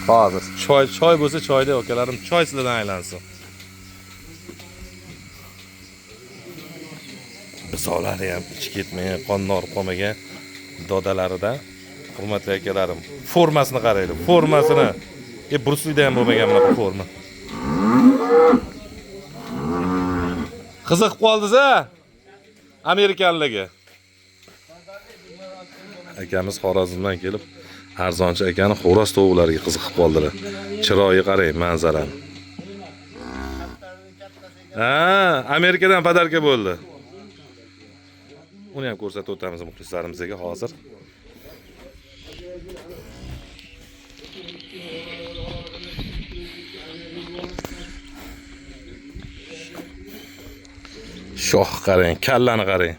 Hozir choy bo'lsa choyda akalarim choy sizlardan aylansin. Bisolari ham ichi ketmagan, qonni orib qolmagan dodalarida hurmatli akalarim. Formasini qaranglar, formasini. Bruslida ham bo'lmagan bunaqa forma. Qiziqib qoldingiz-a? Amerikanlarga. Akamiz Xorazmdan kelib, arzonchi akani xo'roz tovuqlariga qiziqib qoldilar. Chiroyi qarang, manzarani. Amerikadan podarka bo'ldi. Uni ham ko'rsatib o'tamiz muxlislarimizga hozir. Shoh qarang, kallani qarang.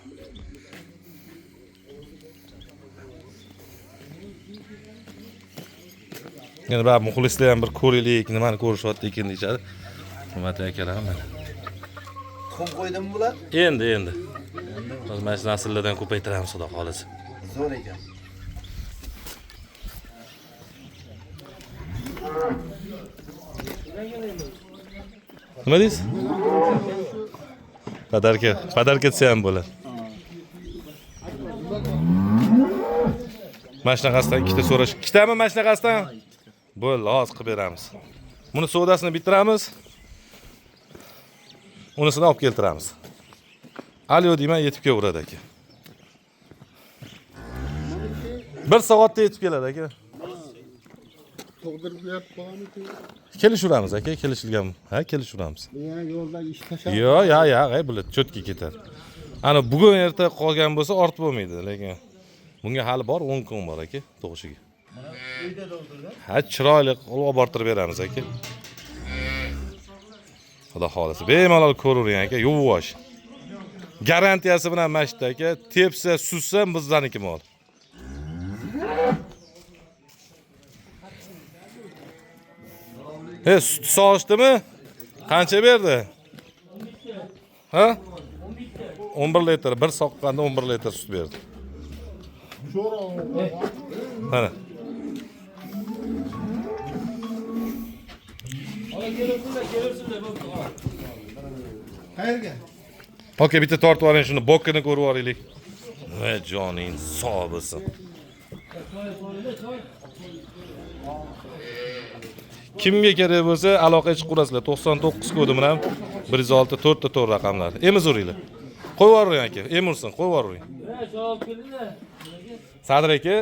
Yana bari muxlislar ham bir ko'raylik, nimani ko'rishyapti ekan deyshadi. Hurmatli akalarim mana. Qum qo'ydimi bular? Endi. Biz mana shu nasllardan ko'paytiramiz, xudo xolisa. Zo'r ekan. Nima deysiz? Podarka desa ham bo'ladi. Mana shunaqasidan ikkita so'rash. Ikkitami mana shunaqasidan? Bo'ldi, hozir qilib beramiz. Buni sodasini bitiramiz. Unisini olib keltiramiz. Alyo deyman, yetib kelaveradi aka. 1 soatda yetib keladi aka. To'g'dirib berib qo'yamiz. Kelishuramiz aka, kelishilgan. Ha, kelishuramiz. Ya yo'ldagi ish tashab. Ya, bular cho'tga ketadi. Ana bugun erta qolgan bo'lsa ortib bo'lmaydi, lekin bunga hali bor 10 kun bor aka, tug'ishiga. Ha, chiroyli olib bortirib beramiz aka. Xudo xolisa, bemalol ko'ravering aka, yuvosh. Garantiyasi bilan mashta aka, tepsa, suzsa bizlarniki mol. Sut sog'ishdimi? Qancha berdi? Ha? 11 litr, bir soqqanda 11 litr sut berdi. Mana. Qayerga? Aka, bitta tortib oling shuni, bokkini ko'rib olaylik. Va joning sog' bo'lsin. Kimga kerak bo'lsa aloqa chiqib qo'rasizlar. 99 kodi bilan 106 4 ta 4 raqamlar. Emiz uringlar. Qo'yib yuboring aka, emursin, qo'yib yuboring. Sadir aka.